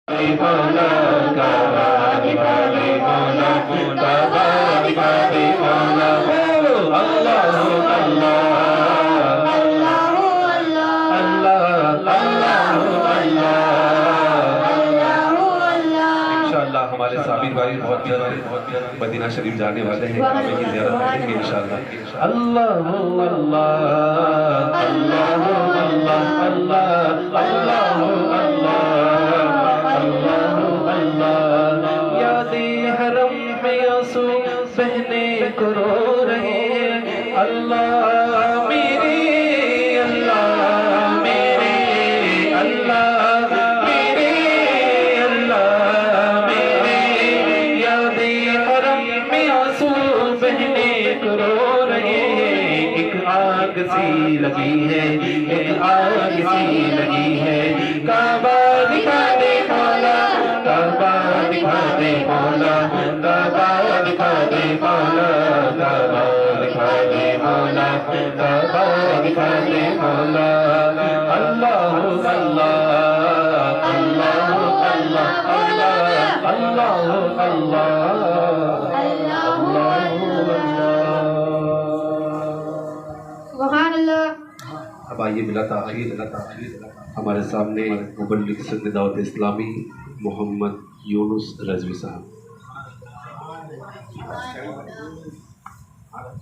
ہمارے صابر بھائی بہت مدینہ شریف جانے والے ہیں، کعبے کی زیارت کریں گے انشاءاللہ۔ اللہ اللہ اللہ اللہ اللہ اللہ اللہ، یاد حرم میں آنسو بہنے کو رو رہے ہیں، اللہ میرے اللہ میرے اللہ میرے اللہ میرے، یاد حرم میں آنسو بہنے کو رو رہے ہیں، ایک آگ سی لگی ہے، ایک آگ سی لگی ہے، کعبہ دکھا دے مولا، کعبہ دکھا دے مولا، کعبہ دکھا دے مولا، کعبہ دکھا دے مولا، کعبہ دکھا دے مولا، اللہ اللہ اللہ اللہ اللہ اللہ سبحان اللہ۔ اب آئیے بلا تاخیر ہمارے سامنے مبلغ سند دعوت اسلامی محمد یونس رضوی صاحب۔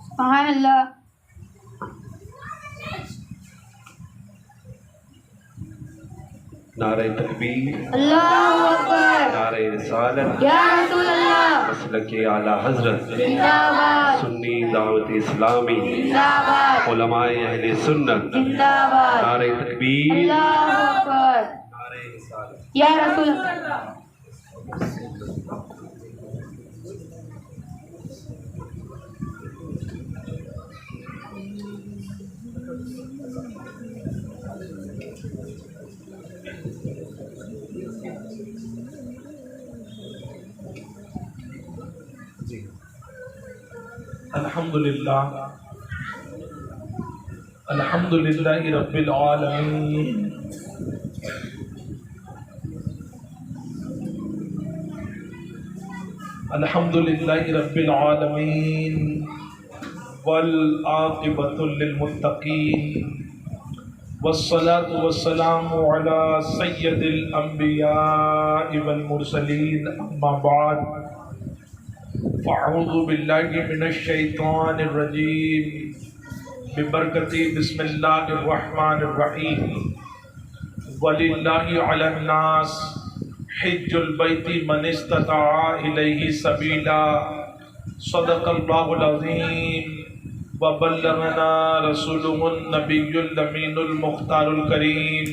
سبحان اللہ۔ نعرہ تکبیر، اللہ اکبر، نعرہ رسالت، یا رسول اللہ، مسلک اعلیٰ حضرت، زندہ باد، سنی دعوت اسلامی، زندہ باد، علماء اہل سنت، زندہ باد، نعرہ تکبیر، اللہ اکبر، نعرہ رسالت۔ یا رسول اللہ۔ الحمدللہ الحمدللہ رب العالمین، الحمدللہ رب العالمین، والعاقبۃ للمتقین، والصلاة والسلام علی سید الانبیاء والمرسلین، اما بعد فاعوذ باللہ من الشیطان الرجیم، ببرکت بسم اللہ الرحمن الرحیم، وَلِلَّهِ عَلَى النَّاسِ حِجُّ الْبَيْتِ مَنِ اسْتَطَاعَ إِلَيْهِ سَبِيلًا، صدق اللہ العظیم، وبلغنا رسولہ النبی الامین المختار الکریم،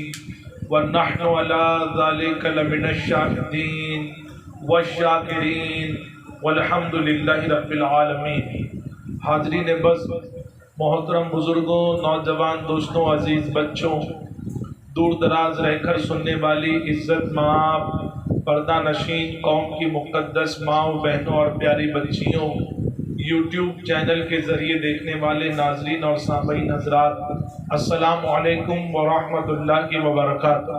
ونحن علی ذلک لمن الشاہدین والشاکرین، والحمد للہ رب العالمین۔ حاضرین بس، محترم بزرگوں، نوجوان دوستوں، عزیز بچوں، دور دراز رہ کر سننے والی عزت مآب پردہ نشین قوم کی مقدس ماؤں، بہنوں اور پیاری بچیوں، یوٹیوب چینل کے ذریعے دیکھنے والے ناظرین اور سامعین حضرات، السلام علیکم ورحمۃ اللہ وبرکاتہ۔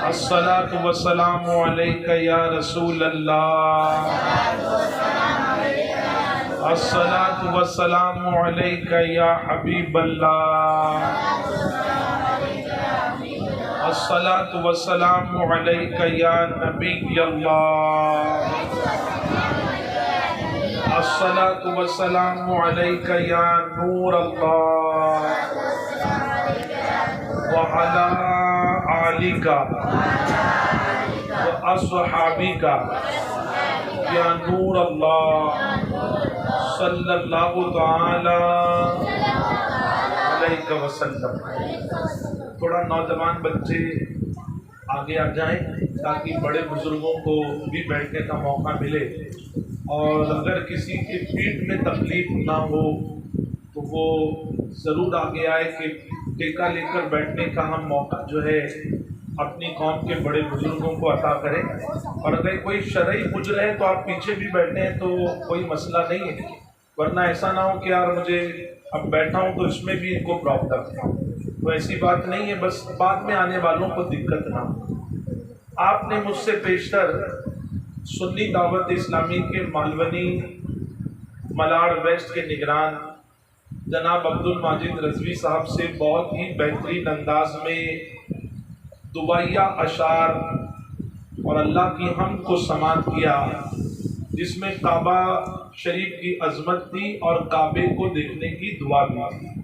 الصلاۃ والسلام علیک یا رسول اللہ، الصلاۃ والسلام علیک یا حبیب اللہ، الصلاۃ والسلام علیک یا نبی اللہ، الصلاۃ والسلام علیک یا نور اللہ، وعلی آلک واصحابک یا نور اللہ، صلی اللہ تعالی علیہ وسلم۔ تھوڑا نوجوان بچے آگے آ جائیں تاکہ بڑے بزرگوں کو بھی بیٹھنے کا موقع ملے، اور اگر کسی کے پیٹھ میں تکلیف نہ ہو تو وہ ضرور آگے آئے کہ ٹیکا لے کر بیٹھنے کا ہم موقع جو ہے اپنی قوم کے بڑے بزرگوں کو عطا کریں، اور اگر کوئی شرعی مجر ہے تو آپ پیچھے بھی بیٹھے ہیں تو کوئی مسئلہ نہیں ہے، ورنہ ایسا نہ ہو کہ یار مجھے اب بیٹھا ہوں تو اس میں بھی ان کو پرابلم ہے۔ تو ایسی بات نہیں ہے، بس بعد میں آنے والوں کو دقت نہ ہو۔ آپ نے مجھ سے پیشتر سنی دعوت اسلامی کے مالونی ملاڑ ویسٹ کے نگران جناب عبد الماجد رضوی صاحب سے بہت ہی بہترین انداز میں دعائیہ اشعار اور اللہ کی حمد کو سماعت کیا، جس میں کعبہ شریف کی عظمت تھی اور کعبے کو دیکھنے کی دعا بھی تھی۔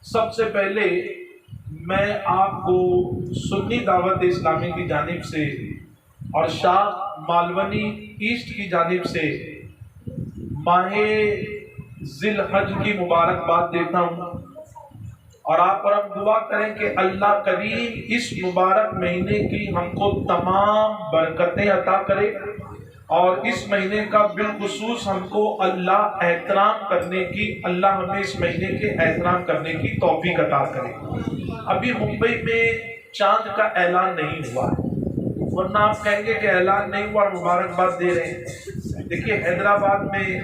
سب سے پہلے میں آپ کو سنی دعوت اسلامی کی جانب سے اور شاہ مالونی ایسٹ کی جانب سے ماہ ذی الحج کی مبارکباد دیتا ہوں، اور آپ پر ہم دعا کریں کہ اللہ کریم اس مبارک مہینے کی ہم کو تمام برکتیں عطا کرے، اور اس مہینے کا بالخصوص ہم کو اللہ احترام کرنے کی، اللہ ہمیں اس مہینے کے احترام کرنے کی توفیق عطا کرے۔ ابھی ممبئی میں چاند کا اعلان نہیں ہوا، ورنہ آپ کہیں گے کہ اعلان نہیں ہوا اور مبارکباد دے رہے ہیں۔ دیکھیے حیدرآباد میں،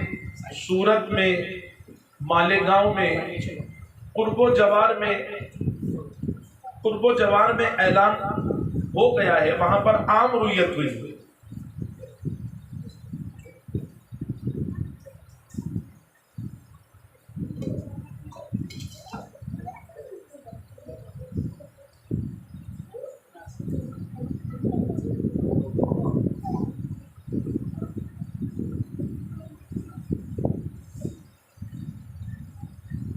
سورت میں، مالیگاؤں میں، قرب و جوار میں اعلان ہو گیا ہے، وہاں پر عام رویت ہوئی۔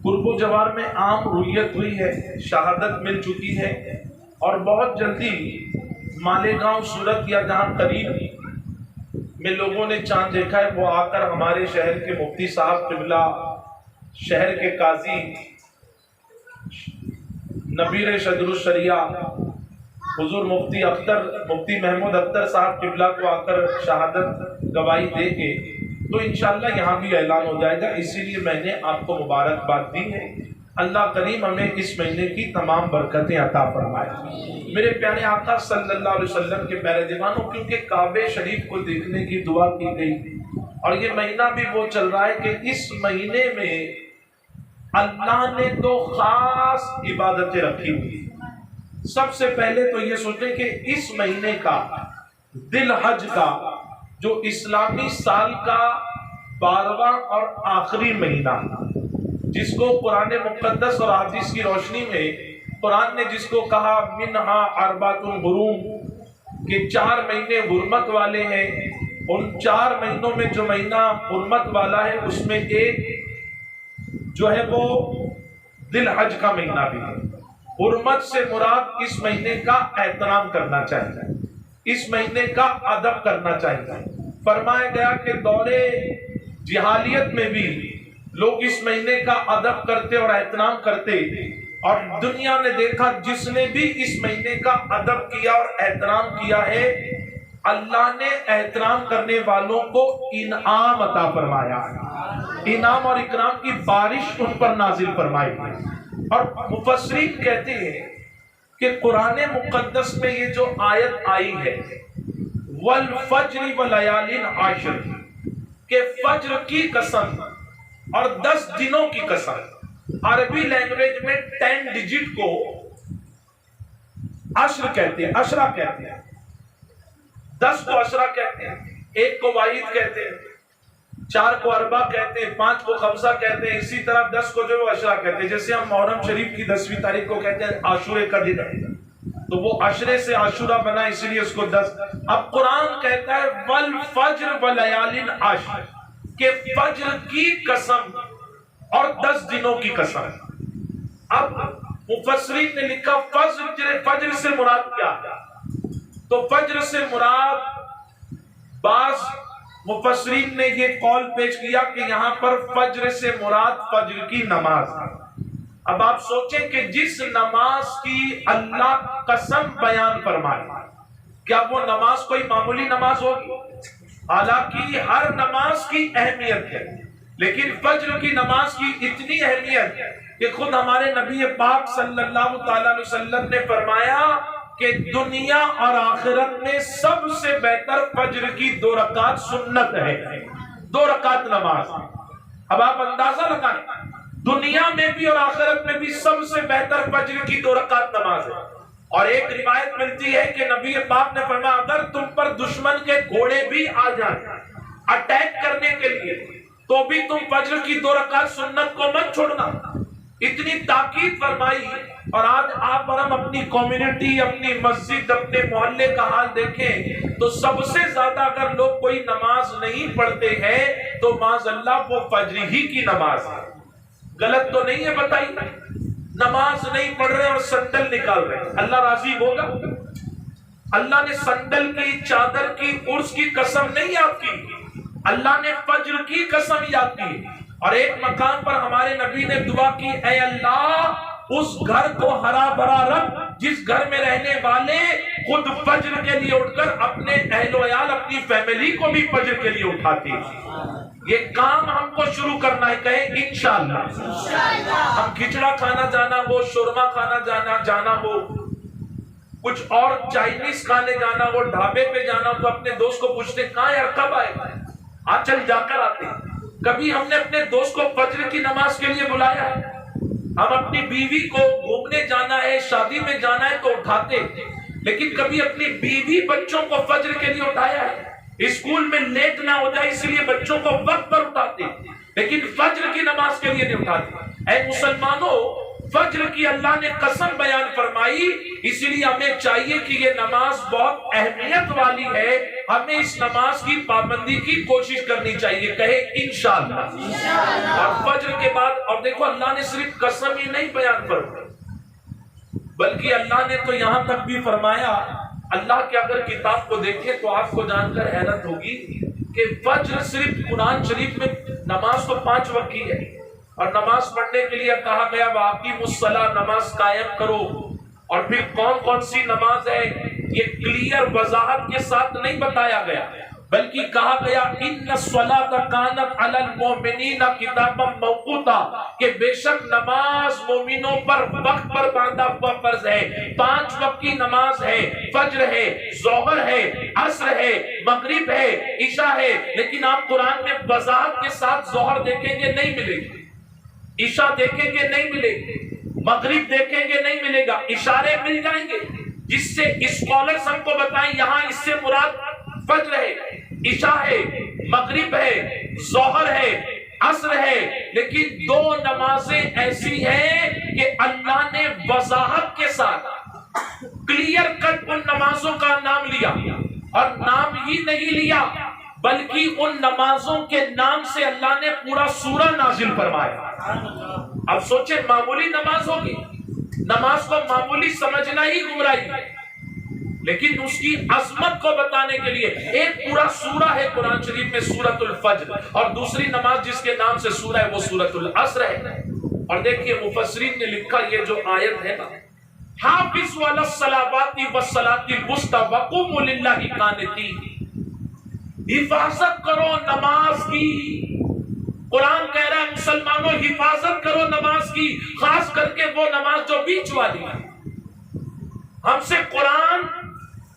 قرب و جوار میں عام رویت ہوئی ہے، شہادت مل چکی ہے، اور بہت جلدی مالیگاؤں، سورت یا جہاں قریب میں لوگوں نے چاند دیکھا ہے، وہ آ کر ہمارے شہر کے مفتی صاحب قبلہ، شہر کے قاضی نبیر صدر الشریعہ حضور مفتی محمود اختر صاحب قبلہ کو آ کر شہادت گواہی دے کے، تو انشاءاللہ یہاں بھی اعلان ہو جائے گا۔ اسی لیے میں نے آپ کو مبارکباد دی ہے۔ اللہ کریم ہمیں اس مہینے کی تمام برکتیں عطا فرمائے۔ میرے پیارے آقا صلی اللہ علیہ وسلم کے پیارے دیوانوں، کیونکہ کعبہ شریف کو دیکھنے کی دعا کی گئی، اور یہ مہینہ بھی وہ چل رہا ہے کہ اس مہینے میں اللہ نے تو خاص عبادتیں رکھی ہوئی۔ سب سے پہلے تو یہ سوچیں کہ اس مہینے کا، ذی الحج کا، جو اسلامی سال کا 12واں اور آخری مہینہ، جس کو قرآن مقدس اور حدیث کی روشنی میں قرآن نے جس کو کہا منہا اربعۃ حرم، کہ 4 مہینے حرمت والے ہیں، ان 4 مہینوں میں جو مہینہ حرمت والا ہے اس میں ایک جو ہے وہ ذی الحج کا مہینہ بھی ہے۔ حرمت سے مراد اس مہینے کا احترام کرنا چاہیے، اس مہینے کا ادب کرنا چاہیے۔ فرمایا گیا کہ دور جہالیت میں بھی لوگ اس مہینے کا ادب کرتے اور احترام کرتے، اور دنیا نے دیکھا جس نے بھی اس مہینے کا ادب کیا اور احترام کیا ہے، اللہ نے احترام کرنے والوں کو انعام عطا فرمایا، انعام اور اکرام کی بارش ان پر نازل فرمائی۔ اور مفسرین کہتے ہیں کہ قرآن مقدس میں یہ جو آیت آئی ہے والفجر ولیال عشر، کہ فجر کی قسم اور 10 دنوں کی قسم، عربی لینگویج میں 10 ڈیجٹ کو عشر کہتے ہیں، عشرہ کہتے ہیں، 10 کو عشرہ کہتے ہیں، 1 کو واحد کہتے ہیں، 4 کو اربع کہتے ہیں، 5 کو خمسہ کہتے ہیں، اسی طرح 10 کو جو عشرہ کہتے ہیں۔ جیسے ہم محرم شریف کی 10ویں تاریخ کو کہتے ہیں عاشورے کا دن ہے، تو وہ عشرے سے عاشورہ بنا، اسی لیے اس کو 10۔ اب قرآن کہتا ہے والفجر ولیال عشر، کہ فجر کی قسم اور 10 دنوں کی قسم۔ اب مفسرین نے لکھا فجر سے مراد کیا ہے؟ تو فجر سے مراد، بعض مفسرین نے یہ قول پیش کیا کہ یہاں پر فجر سے مراد فجر کی نماز ہے۔ اب آپ سوچیں کہ جس نماز کی اللہ قسم بیان فرمائے، کیا وہ نماز کوئی معمولی نماز ہوگی؟ حالانکہ ہر نماز کی اہمیت ہے، لیکن فجر کی نماز کی اتنی اہمیت کہ خود ہمارے نبی پاک صلی اللہ تعالیٰ علیہ وسلم نے فرمایا کہ دنیا اور آخرت میں سب سے بہتر فجر کی 2 رکعت سنت ہے، 2 رکعت نماز۔ اب آپ اندازہ لگائیں دنیا میں بھی اور آخرت میں بھی سب سے بہتر فجر کی 2 رکعت نماز ہے. اور ایک روایت ملتی ہے کہ نبی پاک نے فرمایا اگر تم پر دشمن کے گھوڑے بھی آ جائیں اٹیک کرنے کے لیے تو بھی تم فجر کی 2 رکعت سنت کو مت چھوڑنا. اتنی تاکید فرمائی. اور آج آپ اور ہم اپنی کمیونٹی، اپنی مسجد، اپنے محلے کا حال دیکھیں تو سب سے زیادہ اگر لوگ کوئی نماز نہیں پڑھتے ہیں تو معاذ اللہ وہ فجر ہی کی نماز ہے. غلط تو نہیں ہے بتائیے؟ نماز نہیں پڑھ رہے اور سنڈل نکال رہے ہیں، اللہ راضی ہوگا؟ اللہ نے سنڈل کی، چادر کی، عرس کی قسم نہیں یاد کی، اللہ نے فجر کی قسم یاد کی. اور ایک مقام پر ہمارے نبی نے دعا کی، اے اللہ اس گھر کو ہرا بھرا رکھ جس گھر میں رہنے والے خود فجر کے لیے اٹھ کر اپنے اہل و عیال، اپنی فیملی کو بھی فجر کے لیے اٹھاتے ہیں. یہ کام ہم کو شروع کرنا ہے، کہیں انشاءاللہ. ہم کھچڑا کھانا جانا ہو، شورما کھانا جانا ہو، کچھ اور چائنیز کھانے جانا ہو، ڈھابے پہ جانا ہو تو اپنے دوست کو پوچھتے کہاں یار کب آئے گا؟ آج چل جا کر آتے ہیں. کبھی ہم نے اپنے دوست کو فجر کی نماز کے لیے بلایا ہے؟ ہم اپنی بیوی کو گھومنے جانا ہے، شادی میں جانا ہے تو اٹھاتے، لیکن کبھی اپنی بیوی بچوں کو فجر کے لیے اٹھایا ہے؟ اسکول میں لیٹ نہ ہو جائے اس لیے بچوں کو وقت پر اٹھاتے، لیکن فجر کی نماز کے لیے نہیں اٹھاتے. اے مسلمانوں، فجر کی اللہ نے قسم بیان فرمائی، اسی لیے ہمیں چاہیے کہ یہ نماز بہت اہمیت والی ہے، ہمیں اس نماز کی پابندی کی کوشش کرنی چاہیے، کہے انشاءاللہ. اور فجر کے بعد، اور دیکھو اللہ نے صرف قسم ہی نہیں بیان فرمائی بلکہ اللہ نے تو یہاں تک بھی فرمایا، اللہ کے اگر کتاب کو دیکھیں تو آپ کو جان کر حیرت ہوگی کہ فجر صرف قرآن شریف میں نماز تو 5 وقت کی ہے، اور نماز پڑھنے کے لیے کہا گیا وَأَقِیمُوا الصَّلَاةَ، نماز قائم کرو. اور پھر کون کون سی نماز ہے یہ کلیئر وضاحت کے ساتھ نہیں بتایا گیا، بلکہ کہا گیا إِنَّ الصَّلَاةَ كَانَتْ عَلَى الْمُؤْمِنِينَ كِتَابًا مَوْقُوتًا، کہ بے شک نماز مومنوں پر وقت پر باندھا ہوا فرض ہے. 5 وقت کی نماز ہے، فجر ہے، ظہر ہے، عصر ہے، مغرب ہے، عشاء ہے. لیکن آپ قرآن میں وضاحت کے ساتھ ظہر دیکھیں گے نہیں ملے گی، عشاء دیکھیں گے نہیں ملے گی، مغرب دیکھیں گے نہیں ملے گا، اشارے مل جائیں گے جس سے اسکالرز ہم کو بتائیں یہاں اس سے مراد فجر ہے، عشاء ہے، مغرب ہے، ظہر ہے، عصر ہے. لیکن 2 نمازیں ایسی ہیں کہ اللہ نے وضاحت کے ساتھ کلیئر کٹ ان نمازوں کا نام لیا، اور نام ہی نہیں لیا بلکہ ان نمازوں کے نام سے اللہ نے پورا سورہ نازل فرمایا. اب سوچیں معمولی نماز ہوگی، نماز کو معمولی سمجھنا ہی گمراہی ہے، لیکن اس کی عظمت کو بتانے کے لیے ایک پورا سورہ ہے قرآن شریف میں، سورۃ الفجر، اور دوسری نماز جس کے نام سے سورہ ہے وہ سورۃ العصر ہے. اور دیکھیے مفسرین نے لکھا یہ جو آیت ہے نا، حافظوا علی الصلوات والصلاۃ الوسطی وقوموا للہ قانتین، حفاظت کرو نماز کی. قرآن کہہ رہا ہے مسلمانوں حفاظت کرو نماز کی، خاص کر کے وہ نماز جو بیچ والی ہے. ہم سے قرآن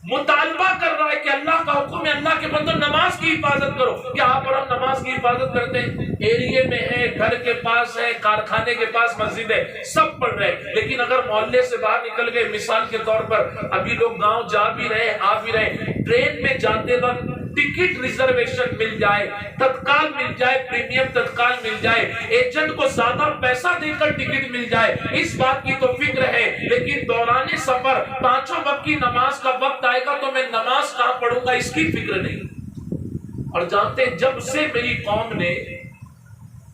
مطالبہ کر رہا ہے کہ اللہ کا حکم ہے، اللہ کے بندو نماز کی حفاظت کرو. کیا آپ اور ہم نماز کی حفاظت کرتے ہیں؟ ایریے میں ہے، گھر کے پاس ہے، کارخانے کے پاس مسجد ہے، سب پڑھ رہے ہیں، لیکن اگر محلے سے باہر نکل گئے، مثال کے طور پر ابھی لوگ گاؤں جا بھی رہے آ بھی رہے، ٹرین میں جاتے وقت ٹکٹ ریزرویشن مل جائے، تتکال مل جائے، پریمیم تتکال مل جائے، ایجنٹ کو زیادہ پیسہ دے کر ٹکٹ مل جائے، اس بات کی تو فکر ہے، لیکن دوران سفر 5 وقت کی نماز کا وقت آئے گا تو میں نماز کہاں پڑھوں گا اس کی فکر نہیں. اور جانتے جب سے میری قوم نے،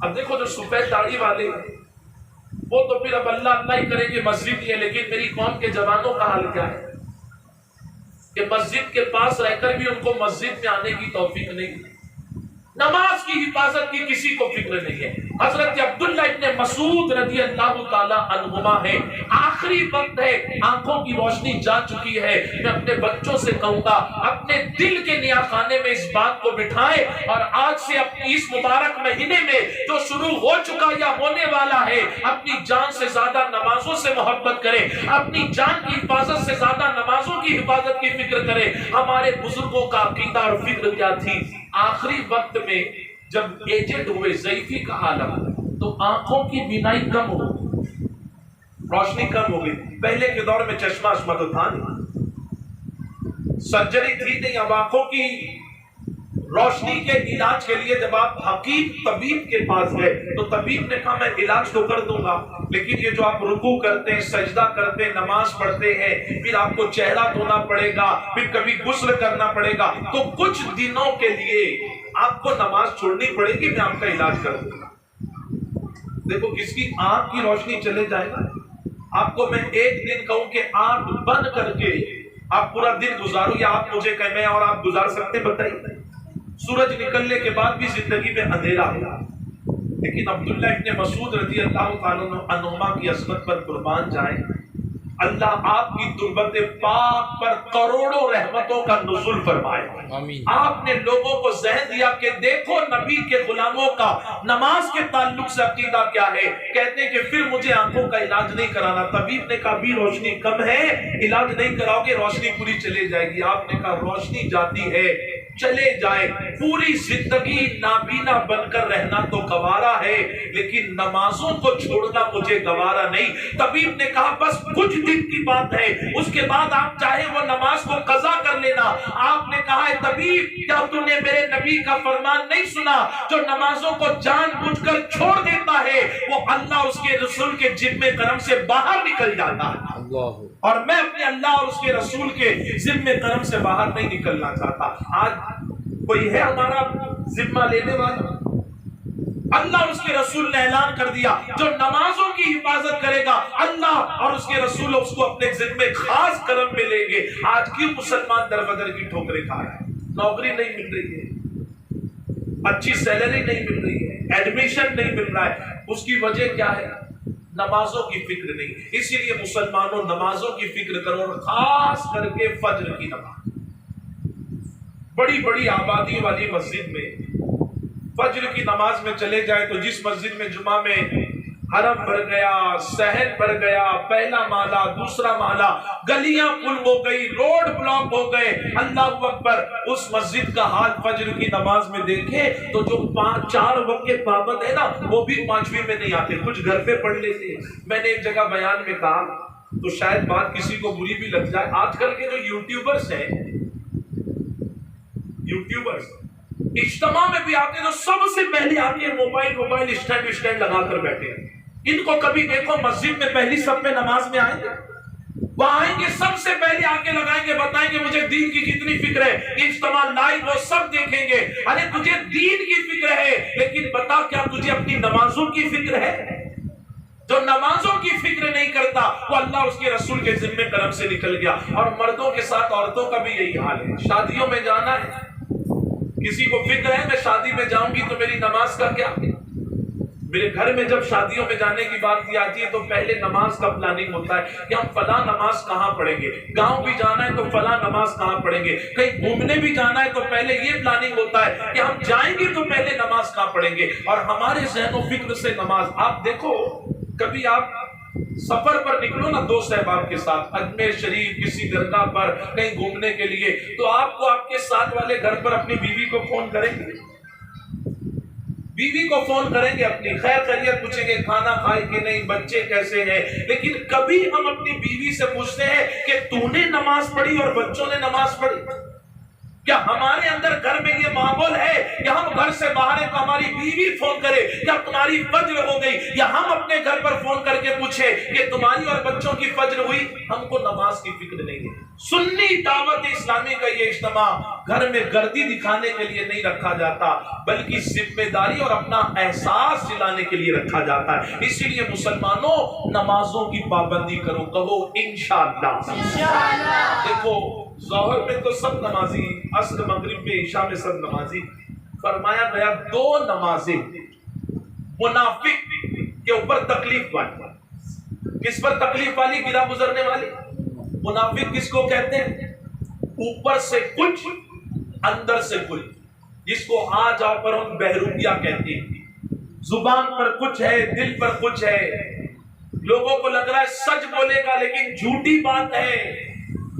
اب دیکھو جو سفید داڑھی والے وہ تو پھر اب اللہ اللہ ہی کریں گے، مسجد ہی ہے، لیکن میری قوم کے جوانوں کا حال کیا ہے کہ مسجد کے پاس رہ کر بھی ان کو مسجد میں آنے کی توفیق نہیں، نماز کی حفاظت کی کسی کو فکر نہیں ہے. حضرت عبداللہ ابن مسعود رضی اللہ تعالی عنہما ہے، آخری وقت ہے، آنکھوں کی روشنی جا چکی ہے. میں اپنے بچوں سے کہوں گا اپنے دل کے نیا خانے میں اس بات کو بٹھائیں، اور آج سے اپنی اس مبارک مہینے میں جو شروع ہو چکا یا ہونے والا ہے، اپنی جان سے زیادہ نمازوں سے محبت کریں، اپنی جان کی حفاظت سے زیادہ نمازوں کی حفاظت کی فکر کریں. ہمارے بزرگوں کا عقیدہ اور فکر کیا تھی؟ آخری وقت میں جب ایجنٹ ہوئے، ضعیفی کا عالم، تو آنکھوں کی بینائی کم ہو گئی، روشنی کم ہو گئی. پہلے کے دور میں چشمہ اشمہ تو تھا نہیں، سرجری تھی نہیں. اب آنکھوں کی روشنی کے علاج کے لیے جب آپ حکیم طبیب کے پاس گئے تو طبیب نے کہا میں علاج تو کر دوں گا، لیکن یہ جو آپ رکوع کرتے ہیں، سجدہ کرتے ہیں، نماز پڑھتے ہیں، پھر آپ کو چہرہ دھونا پڑے گا، پھر کبھی غسل کرنا پڑے گا، تو کچھ دنوں کے لیے آپ کو نماز چھوڑنی پڑے گی، میں آپ کا علاج کر دوں گا. دیکھو کس کی آنکھ کی روشنی چلے جائے گا. آپ کو میں ایک دن کہوں کہ آنکھ بند کر کے آپ پورا دن گزارو، یا آپ مجھے کہ میں اور آپ گزار سکتے؟ بتائیے. سورج نکلنے کے بعد بھی زندگی میں اندھیرا ہوا، لیکن عبداللہ ابن مسعود رضی اللہ تعالیٰ عنہما کی عظمت پر قربان جائیں، اللہ آپ کی تربت پاک پر کروڑوں رحمتوں کا نزول فرمائے. آپ نے لوگوں کو ذہن دیا کہ دیکھو نبی کے غلاموں کا نماز کے تعلق سے عقیدہ کیا ہے. کہتے ہیں کہ پھر مجھے آنکھوں کا علاج نہیں کرانا. طبیب نے کہا بھی روشنی کم ہے، علاج نہیں کراؤ گے روشنی پوری چلے جائے گی. آپ نے کہا روشنی جاتی ہے چلے جائے، پوری زندگی نابینا بن کر رہنا تو گوارا ہے، لیکن نمازوں کو چھوڑنا مجھے گوارا نہیں. طبیب نے کہا بس کچھ دن کی بات ہے، اس کے بعد آپ چاہے وہ نماز کو قضا کر لینا. آپ نے کہا ہے طبیب کیا تم نے میرے نبی کا فرمان نہیں سنا؟ جو نمازوں کو جان بوجھ کر چھوڑ دیتا ہے وہ اللہ اس کے رسول کے ذمہ کرم سے باہر نکل جاتا ہے. اور میں اپنے اللہ اور اس کے رسول کے ذمہ کرم سے باہر نہیں نکلنا چاہتا. آج کوئی ہے ہمارا ذمہ لینے والا؟ اللہ اور اس کے رسول نے اعلان کر دیا جو نمازوں کی حفاظت کرے گا اللہ اور اس کے رسول اس کو اپنے ذمہ خاص کرم میں لیں گے. آج کیوں مسلمان در بدر کی ٹھوکریں کھا رہے ہیں؟ نوکری نہیں مل رہی ہے، اچھی سیلری نہیں مل رہی ہے، ایڈمیشن نہیں مل رہا ہے. اس کی وجہ کیا ہے؟ نمازوں کی فکر نہیں. اسی لیے مسلمانوں نمازوں کی فکر کرو، اور خاص کر کے فجر کی نماز. بڑی بڑی آبادی والی مسجد میں فجر کی نماز میں چلے جائے تو جس مسجد میں جمعہ میں حرم بھر گیا، صحن بھر گیا، پہلا محلہ، دوسرا محلہ، گلیاں پل ہو گئی، روڈ بلاک ہو گئے، اللہ اکبر. اس مسجد کا حال فجر کی نماز میں دیکھے تو جو 4 وقت کے پابند ہے نا وہ بھی 5ویں میں نہیں آتے، کچھ گھر پہ پڑھ لیتے. میں نے ایک جگہ بیان میں کہا تو شاید بات کسی کو بری بھی لگ جائے، آج کل کے جو یوٹیوبرز ہیں، یوٹیوبرز اجتماع میں بھی آتے تو سب سے پہلے آتے ہیں موبائل اسٹینڈ لگا کر بیٹھے ہیں. ان کو کبھی دیکھو مسجد میں پہلی صف میں نماز میں آئیں گے، وہ آئیں گے سب سے پہلے آ کے لگائیں گے، بتائیں گے مجھے دین کی کتنی فکر ہے. اجتماع لائیو وہ سب دیکھیں گے. ارے تجھے دین کی فکر ہے لیکن بتا کیا تجھے اپنی نمازوں کی فکر ہے؟ جو نمازوں کی فکر نہیں کرتا وہ اللہ اس کے رسول کے ذمہ کرم سے نکل گیا. اور مردوں کے ساتھ عورتوں کا بھی یہی حال ہے. شادیوں میں جانا ہے، کسی کو فکر ہے میں شادی میں جاؤں گی تو میری نماز کا کیا؟ میرے گھر میں جب شادیوں میں جانے کی بات کی آتی ہے تو پہلے نماز کا پلاننگ ہوتا ہے کہ ہم فلاں نماز کہاں پڑھیں گے. گاؤں بھی جانا ہے تو فلاں نماز کہاں پڑھیں گے. کہیں گھومنے بھی جانا ہے تو پہلے یہ پلاننگ ہوتا ہے کہ ہم جائیں گے تو پہلے نماز کہاں پڑھیں گے. اور ہمارے ذہن و فکر سے نماز. آپ دیکھو کبھی آپ سفر پر نکلو نا دوست احباب کے ساتھ، اجمیر شریف کسی درگاہ پر کہیں گھومنے کے لیے، تو آپ کو آپ کے ساتھ والے گھر پر اپنی بیوی کو فون کریں گے، بیوی کو فون کریں گے، اپنی خیر خیریت پوچھیں گے، کھانا کھائے کہ نہیں، بچے کیسے ہیں. لیکن کبھی ہم اپنی بیوی سے پوچھتے ہیں کہ تو نے نماز پڑھی اور بچوں نے نماز پڑھی؟ کیا ہمارے اندر گھر میں یہ ماحول ہے کہ ہم گھر سے باہر ہیں تو ہماری بیوی فون کرے کیا تمہاری فجر ہو گئی، یا ہم اپنے گھر پر فون کر کے پوچھے کہ تمہاری اور بچوں کی فجر ہوئی؟ ہم کو نماز کی فکر نہیں ہے. سنی دعوت اسلامی کا یہ اجتماع گھر میں گردی دکھانے کے لیے نہیں رکھا جاتا بلکہ ذمہ داری اور اپنا احساس دلانے کے لیے رکھا جاتا ہے. اسی لیے مسلمانوں نمازوں کی پابندی کرو، کہو انشاءاللہ. دیکھو ظہر میں تو سب نمازی، عصر مغرب میں عشاء میں سب نمازی. فرمایا گیا 2 نمازیں منافق کے اوپر تکلیف والی. کس پر تکلیف والی؟ گرا گزرنے والی. منافق کس کو کہتے ہیں؟ اوپر سے کچھ اندر سے کچھ، جس کو آ جاؤ پر ہم بہروپیہ کہتے ہیں. زبان پر کچھ ہے، دل پر کچھ ہے، لوگوں کو لگ رہا ہے سچ بولے گا لیکن جھوٹی بات ہے.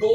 2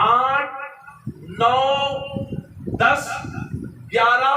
8, 9, 10, 11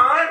8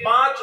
5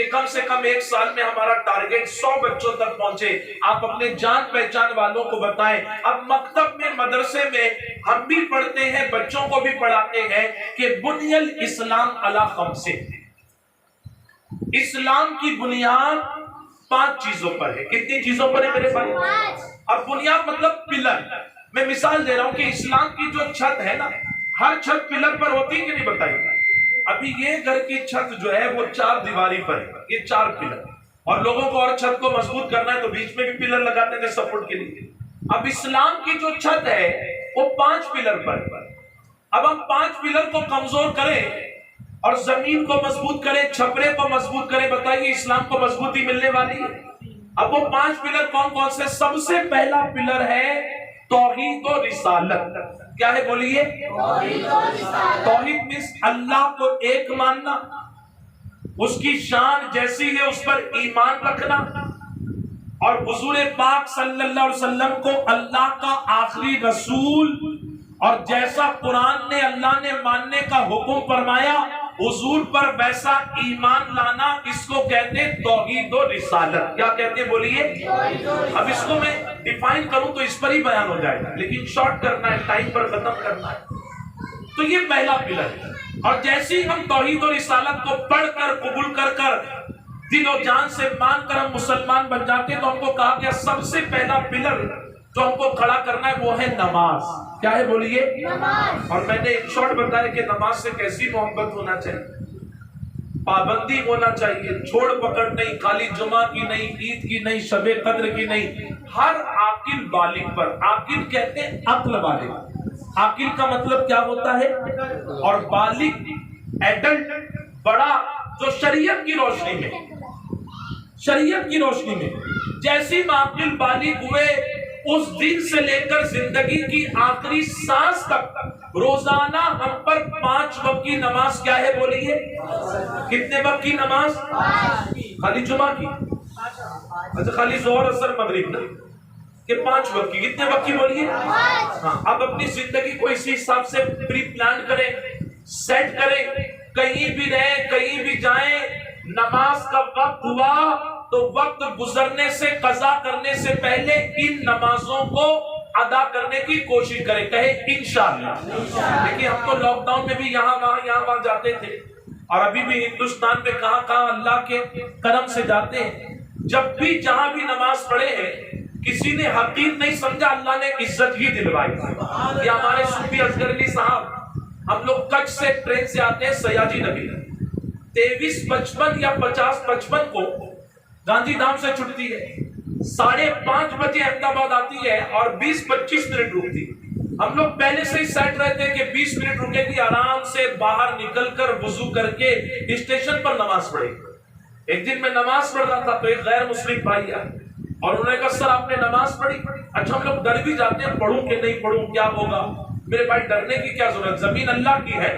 کہ کم سے کم 1 سال میں ہمارا ٹارگٹ 100 بچوں تک پہنچے. آپ اپنے جان پہچان والوں کو بتائیں. اب مکتب میں مدرسے میں ہم بھی پڑھتے ہیں, بچوں کو بھی پڑھاتے ہیں کہ بنی الاسلام علی 5. اسلام کی بنیاد 5 چیزوں پر ہے. کتنی چیزوں پر ہے میرے بھائی؟ اب بنیاد مطلب پلر. میں مثال دے رہا ہوں کہ اسلام کی جو چھت ہے نا, ہر چھت پلر پر ہوتی ہے کہ نہیں بتائیے. ابھی یہ گھر کی چھت جو ہے وہ 4 دیواری پر ہے, یہ 4 پلر, اور لوگوں کو اور چھت کو مضبوط کرنا ہے تو بیچ میں بھی پلر لگاتے ہیں سپورٹ کے لیے. اب اسلام کی جو چھت ہے وہ 5 پلر پر. اب ہم 5 پلر کو کمزور کریں اور زمین کو مضبوط کریں, چھپرے کو مضبوط کریں, بتائیے اسلام کو مضبوطی ملنے والی ہے؟ اب وہ 5 پلر کون کون سے؟ سب سے پہلا پلر ہے توحید و رسالت. کیا ہے بولیے؟ توحید میںس اللہ کو ایک ماننا, اس کی شان جیسی ہے اس پر ایمان رکھنا, اور حضور پاک صلی اللہ علیہ وسلم کو اللہ کا آخری رسول اور جیسا قرآن نے اللہ نے ماننے کا حکم فرمایا حضور پر ویسا ایمان لانا, اس کو کہتے ہیں توحید و رسالت. کیا کہتے ہیں بولیے؟ اب اس کو میں ڈیفائن کروں تو اس پر ہی بیان ہو جائے گا, لیکن شارٹ کرنا ہے, ٹائم پر ختم کرنا ہے. تو یہ پہلا پلر ہے. اور جیسے ہی ہم توحید و رسالت کو پڑھ کر قبول کر دل و جان سے مان کر ہم مسلمان بن جاتے ہیں, تو ہم کو کہا گیا سب سے پہلا پلر جو ہم کو کھڑا کرنا ہے وہ ہے نماز. کیا ہے بولیے؟ نماز. اور میں نے ایک شارٹ بتایا کہ نماز سے کیسی محبت ہونا چاہیے, پابندی ہونا چاہیے, چھوڑ پکڑ نہیں, خالی جمعہ کی نہیں, عید کی نہیں, شب قدر کی نہیں, ہر عاقل بالغ پر. عاقل کہتے ہیں عقل والے. عاقل کا مطلب کیا ہوتا ہے؟ اور بالغ ایڈلٹ بڑا, جو شریعت کی روشنی میں, شریعت کی روشنی میں جیسی عاقل بالغ ہوئے اس دن سے لے کر زندگی کی آخری سانس تک روزانہ ہم پر 5 وقت کی نماز کیا ہے بولیے؟ کتنے وقت کی نماز؟ خالی جمعہ کی؟ اچھا خالی ظہر اثر مغرب نا, کہ 5 وقت کی. کتنے وقت کی بولیے؟ ہاں. اب اپنی زندگی کو اسی حساب سے پری پلان کریں, سیٹ کریں, کہیں بھی رہیں کہیں بھی جائیں, نماز کا وقت ہوا تو وقت گزرنے سے, قضا کرنے سے پہلے ان نمازوں کو ادا کرنے کی کوشش کریں. کہے انشاءاللہ. دیکھیے ہم تو لاک ڈاؤن میں بھی یہاں وہاں جاتے تھے, اور ابھی بھی ہندوستان میں کہاں اللہ کے کرم سے جاتے ہیں. جب بھی جہاں بھی نماز پڑھے ہیں کسی نے حقیر نہیں سمجھا, اللہ نے عزت ہی دلوائی. یہ ہمارے صوفی اصغر علی صاحب, ہم لوگ کچھ سے ٹرین سے آتے ہیں سیاجی نگری, 23:55 یا 50:55 کو گاندھی دھام سے چھٹتی ہے, 5:30 بجے احمد آباد آتی ہے اور 20-25 منٹ رکتی. ہم لوگ پہلے سے ہی سیٹ رہتے ہیں کہ 20 منٹ رکے گی, آرام سے باہر نکل کر وضو کر کے اسٹیشن پر نماز پڑھے. ایک دن میں نماز پڑھ رہا تھا تو ایک غیر مسلم بھائی آئے اور انہوں نے کہا سر آپ نے نماز پڑھی؟ اچھا ہم لوگ ڈر بھی جاتے ہیں, پڑھوں کہ نہیں پڑھوں, کیا ہوگا. میرے بھائی ڈرنے کی کیا ضرورت, زمین اللہ کی ہے.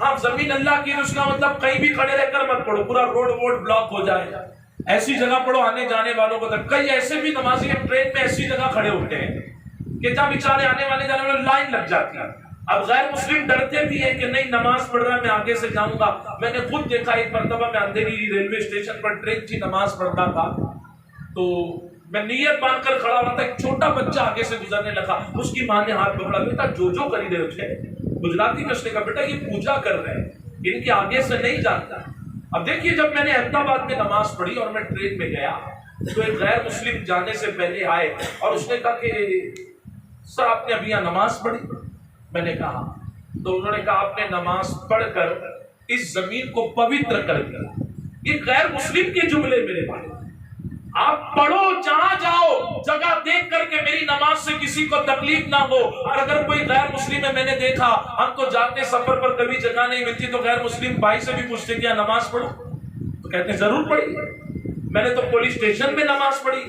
ہاں زمین اللہ کی ہے, اس کا مطلب کہیں بھی کھڑے رہ کر مت پڑھو, پورا روڈ ووڈ بلاک ہو جائے, ایسی جگہ پڑھو آنے جانے والوں کو. کئی ایسے بھی نمازی ٹرین میں ایسی جگہ کھڑے ہوتے ہیں کہ جہاں بیچارے آنے والے جانے والے لائن لگ جاتی ہے. اب غیر مسلم ڈرتے بھی ہیں کہ نہیں نماز پڑھ رہا ہے میں آگے سے جاؤں گا. میں نے خود دیکھا ایک مرتبہ میں اندھیری ریلوے اسٹیشن پر ٹرین کی نماز پڑھتا تھا, تو میں نیت باندھ کر کھڑا ہوا تھا, ایک چھوٹا بچہ آگے سے گزرنے لگا, اس کی ماں نے ہاتھ پکڑا, بیٹا جو کر رہے تھے گجراتی میں, اس نے کہا بیٹا یہ پوجا کر رہے ہیں, ان کے آگے سے نہیں جانتا. اب دیکھیے جب میں نے احمد آباد میں نماز پڑھی اور میں ٹرین میں گیا تو ایک غیر مسلم جانے سے پہلے آئے اور اس نے کہا کہ سر آپ نے ابھی یہاں نماز پڑھی؟ میں نے کہا, تو انہوں نے کہا آپ نے نماز پڑھ کر اس زمین کو پوتر کر دیا. یہ غیر مسلم کے جملے میرے بھائی, آپ پڑھو جہاں جاؤ, جگہ دیکھ کر کے میری نماز سے کسی کو تکلیف نہ ہو. اور اگر کوئی غیر مسلم ہے, میں نے دیکھا ہم تو جاتے سفر پر کبھی جگہ نہیں ملتی تو غیر مسلم بھائی سے بھی پوچھتے کیا نماز پڑھو, تو کہتے ہیں ضرور پڑھی. میں نے تو پولیس اسٹیشن میں نماز پڑھی,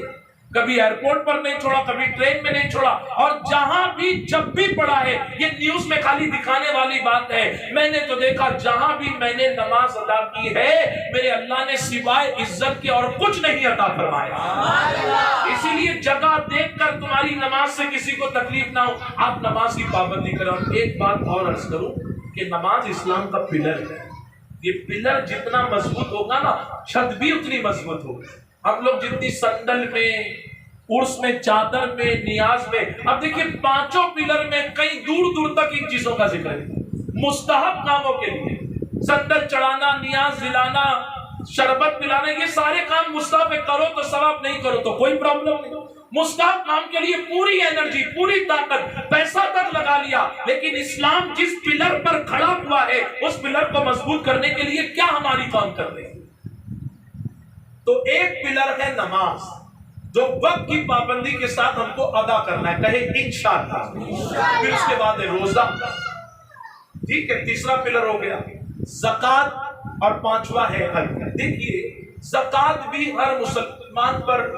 کبھی ایئرپورٹ پر نہیں چھوڑا, کبھی ٹرین میں نہیں چھوڑا, اور جہاں بھی جب بھی پڑھا ہے. یہ نیوز میں خالی دکھانے والی بات ہے, میں نے تو دیکھا جہاں بھی میں نے نماز ادا کی ہے میرے اللہ نے سوائے عزت کے اور کچھ نہیں عطا فرمایا. اسی لیے جگہ دیکھ کر تمہاری نماز سے کسی کو تکلیف نہ ہو, آپ نماز کی پابندی کرو. اور ایک بات اور عرض کروں کہ نماز اسلام کا پلر ہے, یہ پلر جتنا مضبوط ہوگا نا چھت بھی اتنی مضبوط ہوگی. ہم لوگ جتنی سندل میں، عرس میں، چادر میں، نیاز میں، اب دیکھیے پانچوں پلر میں کئی دور دور تک ان چیزوں کا ذکر ہے. مستحب کاموں کے لیے سندل چڑھانا، نیاز دلانا، شربت پلانا، یہ سارے کام مستحب ہے. کرو تو ثواب، نہیں کرو تو کوئی پرابلم نہیں. مستحب کام کے لیے پوری انرجی، پوری طاقت، پیسہ تک لگا لیا. لیکن اسلام جس پلر پر کھڑا ہوا ہے اس پلر کو مضبوط کرنے کے لیے کیا ہماری کام کر رہی ہے؟ تو ایک پلر ہے نماز، جو وقت کی پابندی کے ساتھ ہم کو ادا کرنا ہے. کہے انشاءاللہ. پھر اس کے بعد ہے روزہ. ٹھیک ہے، تیسرا پلر ہو گیا. زکوٰۃ اور پانچواں ہے حج. دیکھیے زکوٰۃ بھی ہر مسلمان پر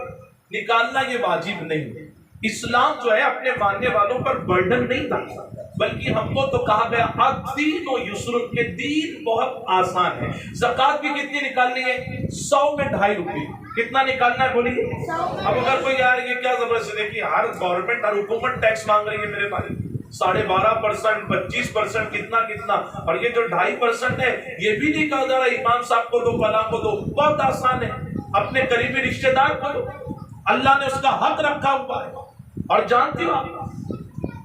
نکالنا یہ واجب نہیں ہے. اسلام جو ہے اپنے ماننے والوں پر برڈن نہیں ڈالتا، بلکہ ہم کو تو کہا گیا الدین و یسر، کے دین بہت آسان ہے. زکوٰۃ بھی کتنی نکالنی ہے؟ 100 میں 2.5 روپے. کتنا نکالنا ہے بولیے؟ اب اگر کوئی یار یہ کیا زبردست ہے کہ ہر گورنمنٹ، ہر حکومت ٹیکس مانگ رہی ہے میرے بھائی 12.5%، 25%، کتنا، اور یہ جو 2.5% ہے یہ بھی نہیں کہا جا رہا امام صاحب کو دو، فلاں کو دو. بہت آسان ہے، اپنے قریبی رشتہ دار کو دو. اللہ نے اس کا حق رکھا ہوا ہے. اور جانتے ہو آپ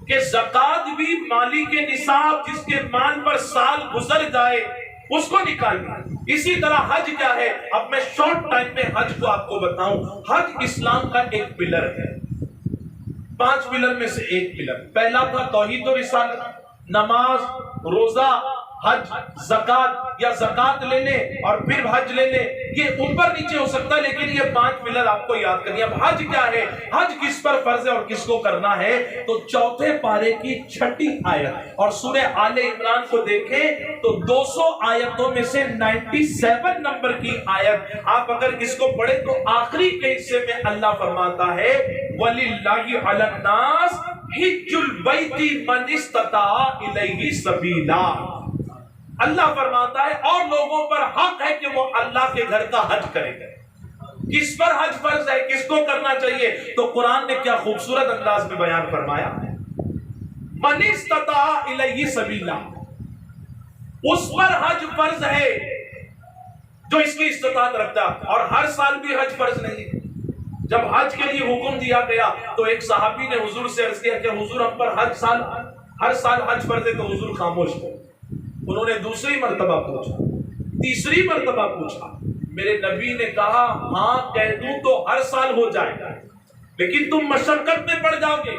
کہ زکوٰۃ بھی مالی کے نصاب، جس کے مال پر سال گزر جائے اس کو نکالنا. اسی طرح حج کیا ہے؟ اب میں شارٹ ٹائم میں حج کو آپ کو بتاؤں. حج اسلام کا ایک پلر ہے، 5 پلر میں سے ایک پلر. پہلا تھا توحید و رسالت، نماز، روزہ، حج، زکوٰۃ، یا زکوٰۃ لے لیں اور پھر حج لے لیں. یہ اوپر نیچے ہو سکتا ہے لیکن یہ 5 پلر آپ کو یاد کرنی ہے. اب حج کیا ہے؟ حج کس پر فرض ہے اور کس کو کرنا ہے؟ تو 4 پارے کی 6 آیت اور سورہ آل عمران کو دیکھیں تو 200 آیتوں میں سے 97 نمبر کی آیت آپ اگر اس کو پڑھیں تو آخری کے حصے میں اللہ فرماتا ہے وَلِلَّهِ عَلَى النَّاسِ حِجُّ الْبَيْتِ مَنِ اسْتَطَاعَ إِلَيْهِ سَبِيلًا. اللہ فرماتا ہے اور لوگوں پر حق ہے کہ وہ اللہ کے گھر کا حج کریں گے. کس پر حج فرض ہے، کس کو کرنا چاہیے؟ تو قرآن نے کیا خوبصورت انداز میں بیان فرمایا، من استطاع الیہ سبیلا. اس پر حج فرض ہے جو اس کی استطاعت رکھتا ہے. اور ہر سال بھی حج فرض نہیں. جب حج کے لیے حکم دیا گیا تو ایک صحابی نے حضور سے عرض کیا کہ حضور ہم پر ہر سال حج فرض ہے. تو حضور خاموش تھے. انہوں نے دوسری مرتبہ پوچھا، تیسری مرتبہ پوچھا. میرے نبی نے کہا ہاں کہہ دوں تو ہر سال ہو جائے گا لیکن تم مشقت میں پڑ جاؤ گے.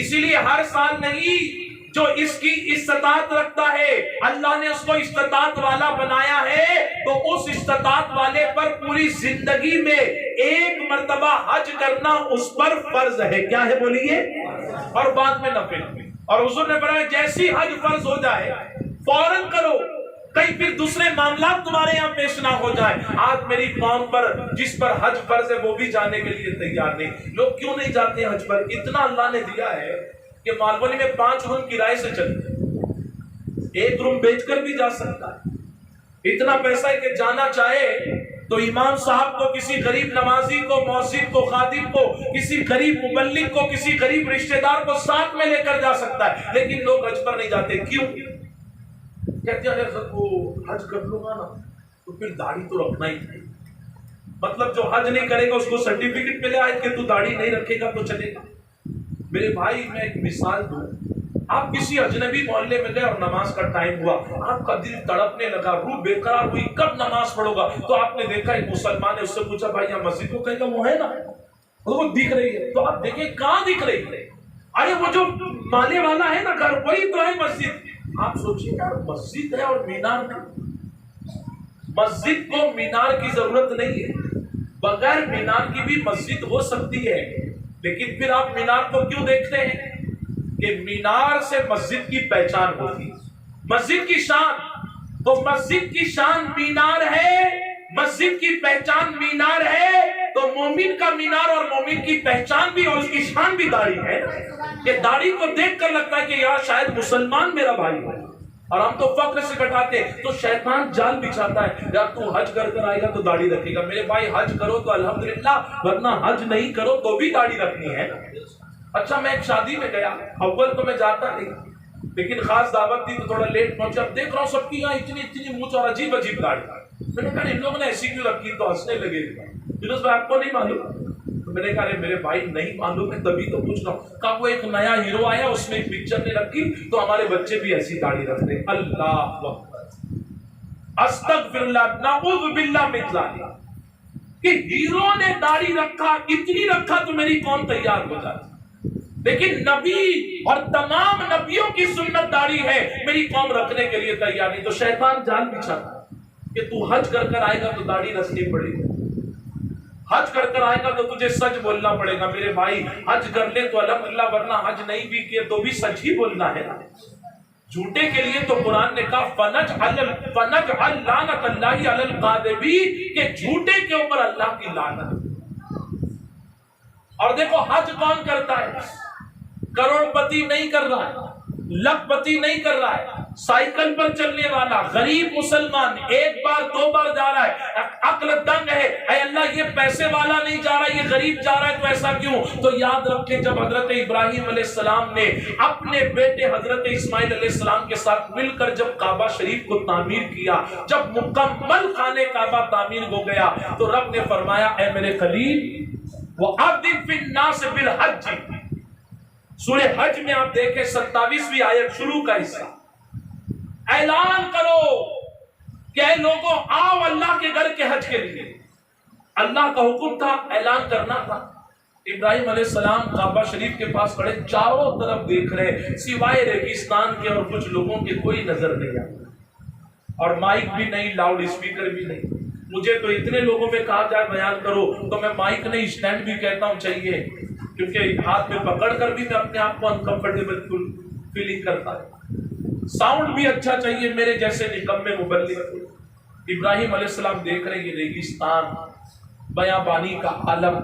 اسی لیے ہر سال نہیں. جو اس کی استطاعت رکھتا ہے اللہ نے اس کو استطاعت والا بنایا ہے تو اس استطاعت والے پر پوری زندگی میں ایک مرتبہ حج کرنا اس پر فرض ہے. کیا ہے بولیے؟ اور بعد میں نفل. اور حضور نے فرمایا جیسی حج فرض ہو جائے فوراً کرو، کہیں پھر دوسرے معاملات تمہارے یہاں پیش نہ ہو جائے. آج میری قوم پر جس پر حج فرض ہے وہ بھی جانے کے لیے تیار نہیں. لوگ کیوں نہیں جاتے حج پر؟ اتنا اللہ نے دیا ہے کہ مالونی میں 5 روم کرائے سے چلتے، 1 روم بیچ کر بھی جا سکتا ہے. اتنا پیسہ ہے کہ جانا چاہے تو امام صاحب کو، کسی غریب نمازی کو، مؤذن کو، خادم کو، کسی غریب مبلغ کو، کسی غریب رشتہ دار کو ساتھ میں لے کر جا سکتا ہے. لیکن لوگ حج پر نہیں جاتے. کیوں؟ کہتے ہیں اگر وہ حج کر لوں گا نا تو پھر داڑھی تو رکھنا ہی چاہیے. مطلب جو حج نہیں کرے گا اس کو سرٹیفکیٹ ملے آئے کہ تو داڑھی نہیں رکھے گا تو چلے گا. میرے بھائی میں ایک مثال دوں. آپ کسی اجنبی محلے میں گئے اور نماز کا ٹائم ہوا، آپ کا دل تڑپنے لگا، روح بیقرار ہوئی کب نماز پڑھو گا. تو آپ نے دیکھا ایک مسلمان نے اس سے پوچھا بھائی یہاں مسجد کو کہیں گا وہ ہے نا، وہ دکھ رہی ہے. تو آپ دیکھیں کہاں دکھ رہی ہے؟ ارے وہ جو مالے والا ہے نا گھر وہی تو ہے مسجد. آپ سوچیے یار مسجد ہے اور مینار نہیں. مسجد کو مینار کی ضرورت نہیں ہے، بغیر مینار کی بھی مسجد ہو سکتی ہے. لیکن پھر آپ مینار کو کیوں دیکھتے ہیں؟ کہ مینار سے مسجد کی پہچان ہوتی ہے. مسجد کی شان، تو مسجد کی شان مینار ہے، مسجد کی پہچان مینار ہے. تو مومن کا مینار اور مومن کی پہچان بھی اور اس کی شان بھی داڑھی ہے. کہ داڑھی کو دیکھ کر لگتا ہے کہ یار شاید مسلمان میرا بھائی ہے. اور ہم تو فخر سے کٹاتے. تو شیطان جال بچھاتا ہے یار تو حج کر کر آئے گا تو داڑھی رکھے گا. میرے بھائی حج کرو تو الحمدللہ، ورنہ حج نہیں کرو تو بھی داڑھی رکھنی ہے. اچھا میں ایک شادی میں گیا، اول تو میں جاتا نہیں، لیکن خاص دعوت تھی تو تھوڑا لیٹ پہنچا. اب دیکھ رہا ہوں سب کی یہاں اتنی اتنی مونچھ اور عجیب عجیب داڑھی. میں نے کہا ان لوگوں نے ایسی کیوں رکھی؟ تو ہنسنے لگے. فیروز بھائی آپ کو نہیں معلوم؟ تو میں نے کہا ارے میرے بھائی نہیں معلوم ہے تبھی تو پوچھ رہا ہوں. کہا وہ ایک نیا ہیرو آیا اس میں ایک پکچر نے رکھی تو ہمارے بچے بھی ایسی داڑھی رکھتے. اللہ استغفر اللہ نعوذ باللہ من ذالک کہ ہیرو نے داڑھی رکھا اتنی رکھا تو میری قوم تیار ہو جاتی. لیکن نبی اور تمام نبیوں کی سنت داڑھی ہے, میری قوم رکھنے کے لیے تیار نہیں. تو شیطان جال بچھاتا کہ تو حج کر کر آئے گا تو داڑھی رکھنی پڑے گی, حج کر کر آئے گا تو تجھے سچ بولنا پڑے گا. میرے بھائی حج کر لے تو الحمدللہ, ورنہ حج نہیں بھی کیے تو بھی سچ ہی بولنا ہے نا. جھوٹے کے لیے تو قرآن نے کہا فنجعل لعنت اللہ علی الکاذبین, کہ جھوٹے کے اوپر اللہ کی لعنت. اور دیکھو حج کون کرتا ہے؟ کروڑ پتی نہیں کر رہا ہے, لاکھ پتی نہیں کر رہا ہے, سائیکل پر چلنے والا غریب مسلمان ایک بار دو بار جا رہا ہے, عقل دنگ ہے, اے اللہ یہ پیسے والا نہیں جا رہا, یہ غریب جا رہا ہے تو ایسا کیوں؟ تو یاد رکھیں جب حضرت ابراہیم علیہ السلام نے اپنے بیٹے حضرت اسماعیل علیہ السلام کے ساتھ مل کر جب کعبہ شریف کو تعمیر کیا, جب مکمل خانے کعبہ تعمیر ہو گیا تو رب نے فرمایا اے میرے خلیل وَأَذِّن فِي النَّاسِ بِالْحَجِّ. سورہ حج میں آپ دیکھیں 27ویں آیت شروع کا حصہ, اعلان کرو کہ اے لوگوں آؤ اللہ کے گھر کے حج کے لیے. اللہ کا حکم تھا, اعلان کرنا تھا. ابراہیم علیہ السلام کعبہ شریف کے پاس کھڑے, چاروں طرف دیکھ رہے, سوائے ریگستان کے اور کچھ لوگوں کے کوئی نظر نہیں آتا, اور مائک بھی نہیں, لاؤڈ اسپیکر بھی نہیں. مجھے تو اتنے لوگوں میں کہا جائے بیان کرو تو میں مائک نہیں اسٹینڈ بھی کہتا ہوں چاہیے, کیونکہ ہاتھ میں پکڑ کر بھی میں اپنے آپ کو انکمفرٹیبل فیلنگ کرتا ہے. ساؤنڈ بھی اچھا چاہیے, میرے جیسے نکمے مبلغ. ابراہیم علیہ السلام دیکھ رہے ہیں یہ ریگستان, بیابانی کا عالم,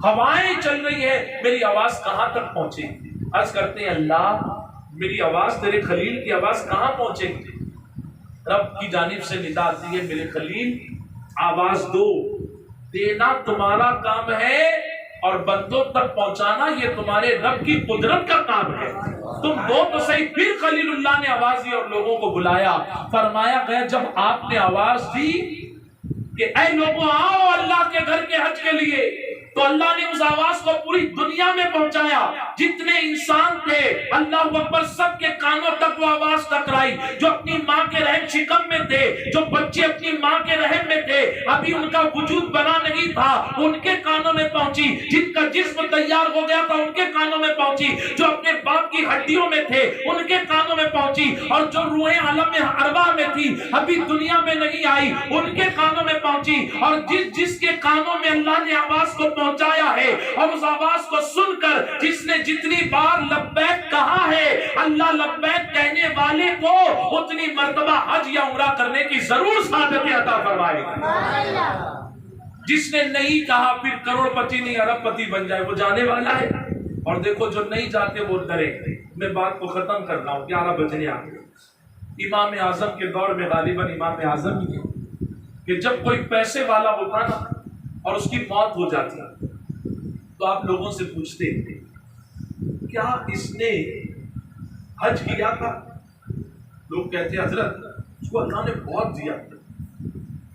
ہوائیں چل رہی ہے, میری آواز کہاں تک پہنچے گی؟ عرض کرتے ہیں اللہ میری آواز تیرے خلیل کی آواز کہاں پہنچے گی؟ رب کی جانب سے ندا آتی ہے میرے خلیل آواز دو, دینا تمہارا کام ہے اور بندوں تک پہنچانا یہ تمہارے رب کی قدرت کا کام ہے. تم دو تو صحیح. پھر خلیل اللہ نے آواز دی اور لوگوں کو بلایا. فرمایا گیا جب آپ نے آواز دی کہ اے لوگوں آؤ اللہ کے گھر کے حج کے لیے, تو اللہ نے اس آواز کو پوری دنیا میں پہنچایا. جتنے انسان تھے اللہ اکبر سب کے کانوں تک وہ آواز ٹکرائی. جو اپنی ماں کے رحم شکم میں تھے, جو بچے اپنی ماں کے رحم میں تھے, ابھی ان کا وجود بنا نہیں تھا, ان کے کانوں میں پہنچی. جن کا جسم تیار ہو گیا تھا ان کے کانوں میں پہنچی. جو اپنے باپ کی ہڈیوں میں تھے ان کے کانوں میں پہنچی. اور جو روحیں عالم میں ارواح میں تھی ابھی دنیا میں نہیں آئی ان کے کانوں میں پہنچی. اور جس کے کانوں میں اللہ نے آواز کو پہنچایا ہے اور اس آواز کو سن کر جس نے جتنی بار لبیک کہا ہے, اللہ لبیک کہنے والے کو اتنی مرتبہ حج یا عمرہ کرنے کی ضرور سعادت عطا فرمائے گا. جس نے نہیں کہا پھر کروڑ پتی نہیں ارب پتی بن جائے, وہ جانے والا ہے. اور دیکھو جو نہیں جاتے وہ ڈرے. میں بات کو ختم کر رہا ہوں, 11 بجنے آ گئے. امام اعظم کے دور میں غالباً امام اعظم ہی ہے کہ جب کوئی پیسے والا ہوتا نا اور اس کی موت ہو جاتی تو آپ لوگوں سے پوچھتے کیا اس نے حج کیا تھا؟ لوگ کہتے حضرت اس کو اللہ نے بہت دیا,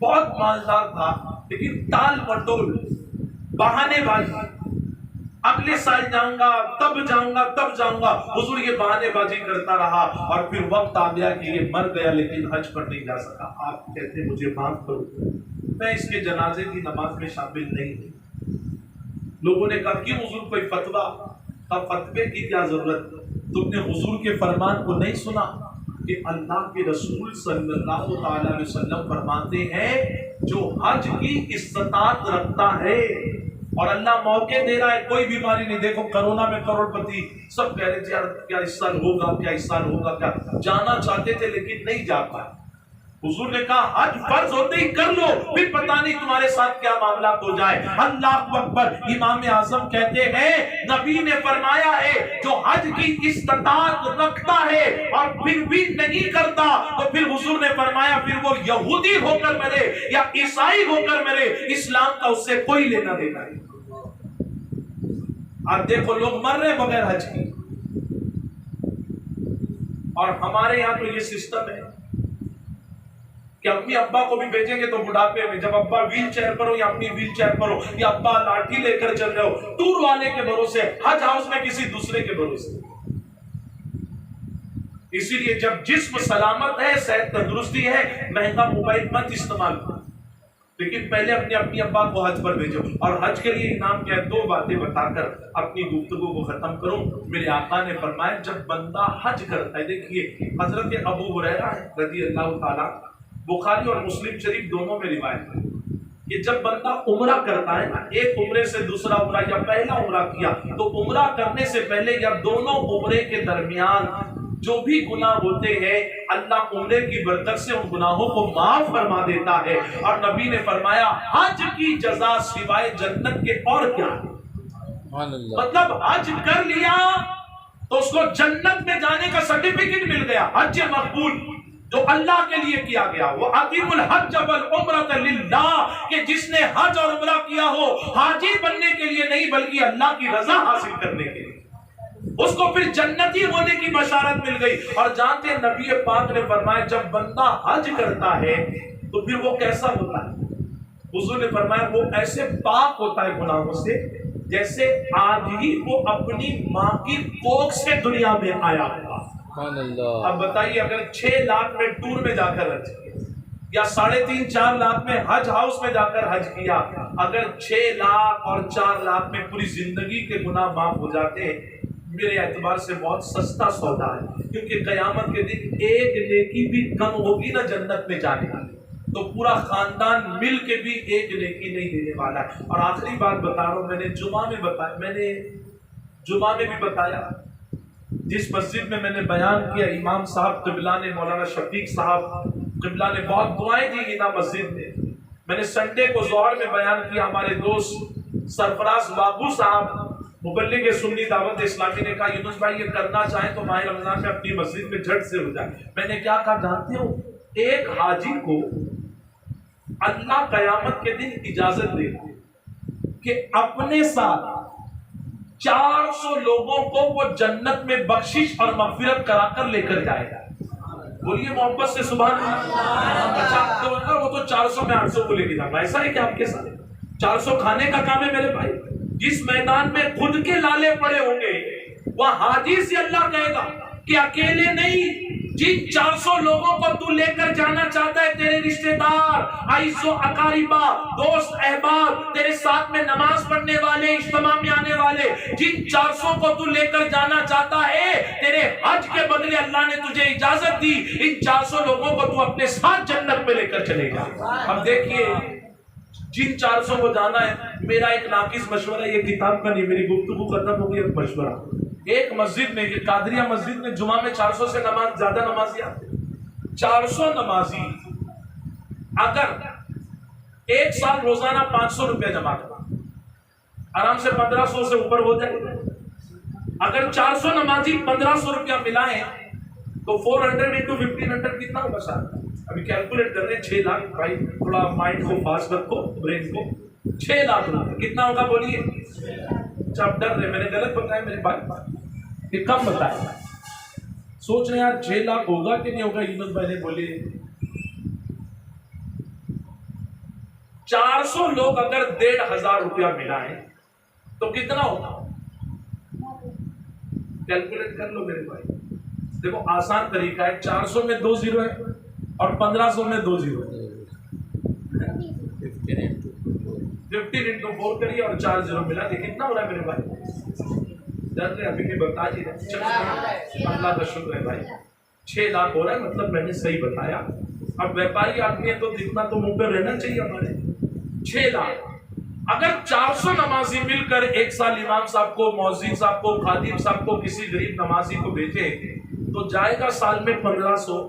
بہت مالدار تھا, لیکن ٹال مٹول بہانے بازی, اگلے سال جاؤں گا تب جاؤں گا تب جاؤں گا. حضور یہ بہانے بازی کرتا رہا اور پھر وقت آ گیا کہ یہ مر گیا لیکن حج پر نہیں جا سکا. آپ کہتے مجھے معاف کرو, میں اس کے جنازے کی نماز میں شامل نہیں ہوں. لوگوں نے کہا کیوں حضور کوئی فتویٰ؟ فتوے کی کیا ضرورت؟ تم نے حضور کے فرمان کو نہیں سنا کہ اللہ کے رسول صلی اللہ علیہ وسلم فرماتے ہیں جو حج کی استطاعت رکھتا ہے اور اللہ موقع دے رہا ہے, کوئی بیماری نہیں. دیکھو کرونا میں کروڑ پتی سب کہہ رہے تھے یار کیا اس سال ہوگا, کیا اس سال ہوگا, کیا جانا چاہتے تھے لیکن نہیں جا پائے. حضور نے کہا حج فرض ہوتے ہی کر لو, پھر پتہ نہیں تمہارے ساتھ کیا معاملات ہو جائے. اللہ اکبر. امام اعظم کہتے ہیں نبی نے فرمایا ہے جو حج کی استطاعت رکھتا ہے اور پھر بھی نہیں کرتا تو پھر حضور نے فرمایا پھر وہ یہودی ہو کر مرے یا عیسائی ہو کر مرے, اسلام کا اس سے کوئی لینا دینا نہیں. آج دیکھو لوگ مر رہے بغیر حج کی. اور ہمارے یہاں تو یہ سسٹم ہے کہ اپنی ابا کو بھی بھیجیں گے تو بڑھاپے میں، جب ابا ویل چیئر پر ہو یا اپنی ویل چیئر پر ہو یا ابا لاٹھی لے کر چل رہے ہو، ٹور والے کے بھروسے، حج ہاؤس میں کسی دوسرے کے بھروسے۔ اسی لیے جب جسم سلامت ہے، صحت تندرستی ہے، مہنگا موبائل مت استعمال کرو، لیکن پہلے اپنی ابا کو حج پر بھیجو۔ اور حج کے لیے انعام کیا ہے؟ 2 باتیں بتا کر اپنی گفتگو کو ختم کروں۔ میرے آقا نے فرمایا جب بندہ حج کرتا ہے، دیکھیے حضرت ابو ہریرہ رضی اللہ تعالیٰ، بخاری اور مسلم شریف دونوں میں روایت ہے کہ جب بندہ عمرہ کرتا ہے نا، ایک عمرے سے دوسرا عمرہ یا پہلا عمرہ کیا تو عمرہ کرنے سے پہلے یا دونوں عمرے کے درمیان جو بھی گناہ ہوتے ہیں اللہ عمرے کی برکت سے ان گناہوں کو معاف فرما دیتا ہے۔ اور نبی نے فرمایا حج کی جزا سوائے جنت کے اور کیا ہے؟ مطلب حج کر لیا تو اس کو جنت میں جانے کا سرٹیفکیٹ مل گیا، حج مقبول جو اللہ کے لیے کیا گیا۔ وہ اتم الحج والعمرۃ للہ، کہ جس نے حج اور عمرہ کیا ہو حاجی بننے کے لیے نہیں بلکہ اللہ کی رضا حاصل کرنے کے لیے، اس کو پھر جنتی ہونے کی بشارت مل گئی۔ اور جانتے ہیں نبی پاک نے فرمایا جب بندہ حج کرتا ہے تو پھر وہ کیسا ہوتا ہے؟ حضور نے فرمایا وہ ایسے پاک ہوتا ہے گناہوں سے جیسے آج ہی وہ اپنی ماں کی کوکھ سے دنیا میں آیا ہوا۔ اب بتائیے اگر 6 لاکھ میں ٹور میں جا کر حج کیا یا 3.5-4 لاکھ میں حج ہاؤس میں جا کر حج کیا، اگر 6 لاکھ اور 4 لاکھ میں پوری زندگی کے گناہ معاف ہو جاتے ہیں، میرے اعتبار سے بہت سستا سودا ہے، کیونکہ قیامت کے دن ایک نیکی بھی کم ہوگی نا جنت میں جانے کی، تو پورا خاندان مل کے بھی ایک نیکی نہیں دینے والا ہے۔ اور آخری بات بتا رہا ہوں، میں نے جمعہ میں بھی بتایا، جس مسجد میں نے بیان کیا امام صاحب قبلہ نے، مولانا شفیق صاحب قبلہ نے بہت دعائیں دی نا مسجد میں نے سنڈے کو ظہر میں بیان کیا، ہمارے دوست سرفراز بابو صاحب مبلغ سنی دعوت اسلامی نے کہا یونس بھائی یہ کرنا چاہیں تو ماہ رمضان میں اپنی مسجد میں جھٹ سے ہو جائے۔ میں نے کیا کہا جانتے ہو؟ ایک حاجی کو اللہ قیامت کے دن اجازت دے کہ اپنے ساتھ 400 لوگوں کو وہ جنت میں بخشش اور مغفرت کرا کر لے کر جائے گا۔ بولیے محبت سے سبحان اللہ۔ اچھا وہ تو 400 میں 800 کو لے کے جانا، ایسا ہے کہ آپ کے ساتھ 400 کھانے کا کام ہے میرے بھائی؟ جس میدان میں خود کے لالے پڑے ہوں گے وہاں حاجی سے اللہ کہے گا کہ اکیلے نہیں، جن 400 لوگوں کو تو لے کر جانا چاہتا ہے، تیرے رشتہ دار، عیش و اقاربہ، دوست احباب، تیرے ساتھ میں نماز پڑھنے والے، اجتماع میں آنے والے، جن 400 کو تو لے کر جانا چاہتا ہے، تیرے حج کے بدلے اللہ نے تجھے اجازت دی، ان 400 لوگوں کو تو اپنے ساتھ جنت میں لے کر چلے گا۔ اب دیکھیے جن 400 کو جانا ہے، میرا ایک ناقص مشورہ، یہ کتاب کا نہیں، میری گفتگو ختم ہو گئی، ایک مشورہ، ایک مسجد میں، یہ قادریہ مسجد میں جمعہ میں 400 سے زیادہ نمازی آتے، 400 نمازی اگر ایک سال روزانہ 500 روپے جمع کرا، آرام سے 1500 سے اوپر ہو جائے۔ اگر 400 نمازی 1500 روپیہ ملائیں تو 400 into 1500 کتنا ہوگا صاحب؟ ابھی کیلکولیٹ کر رہے ہیں، 6 لاکھ، بھائی تھوڑا مائنڈ کو فاسٹ رکھو، برین کو، 6 لاکھ روپے کتنا ہوگا بولیے؟ اچھا آپ ڈر رہے، میں نے غلط بتایا میرے بھائی، یہ کم بتایا، سوچ رہے یار 6 لاکھ ہوگا کہ نہیں ہوگا؟ یونس بھائی نے بولے 400 لوگ اگر 1500 روپیہ ملائیں تو کتنا ہوگا؟ کیلکولیٹ کر لو میرے بھائی، دیکھو آسان طریقہ ہے، 400 میں 2 زیرو ہے اور 1500 میں 2 زیرو ہے، 15 into 4 کریے اور 4 زیرو ملا دے، کتنا ہو رہا ہے میرے بھائی؟ ڈر رہے ابھی بھی بتا جی رہے، اللہ کا شکر ہے بھائی، 6 لاکھ ہو رہا ہے، مطلب میں نے صحیح بتایا۔ اب ویپاری آدمی ہے تو اتنا تو منہ پہ رہنا چاہیے ہمارے، 6 لاکھ اگر 400 نمازی مل کر ایک سال امام صاحب کو، مؤذن صاحب کو، خادم صاحب کو، کسی غریب نمازی کو بھیجے تو جائے گا سال میں 1500،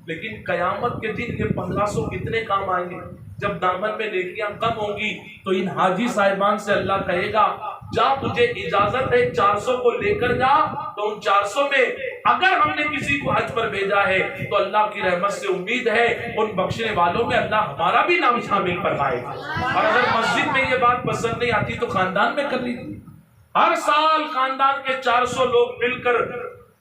لیکن قیامت کے دن یہ 1500 کتنے کام آئیں گے؟ جب دامن میں نیکیاں کم ہوں گی تو ان حاجی صاحبان سے اللہ کہے گا جا تجھے اجازت ہے 400 کو لے کر جا، تو ان 400 میں اگر ہم نے کسی کو حج پر بھیجا ہے تو اللہ کی رحمت سے امید ہے ان بخشنے والوں میں اللہ ہمارا بھی نام شامل فرمائے گا۔ اور اگر مسجد میں یہ بات پسند نہیں آتی تو خاندان میں کر لیجیے، ہر سال خاندان کے 400 لوگ مل کر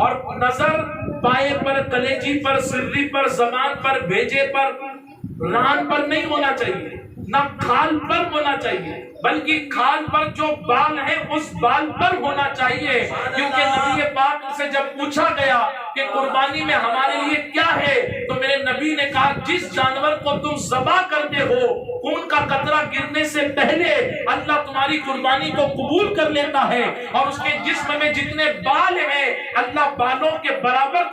اور نظر پائے پر، کلیجی پر، سری پر، زبان پر، بھیجے پر، ران پر نہیں ہونا چاہیے، نہ کھال پر ہونا چاہیے، بلکہ کھال پر جو بال ہے اس بال پر ہونا چاہیے، کیونکہ نبی پاک سے جب پوچھا گیا کہ قربانی میں ہمارے لیے کیا ہے تو میرے نبی نے کہا جس جانور کو تم ذبح کرتے ہو خون کا قطرہ گرنے سے پہلے اللہ تمہاری قربانی کو قبول کر لیتا ہے، اور اس کے جسم میں جتنے بال ہیں اللہ بالوں کے برابر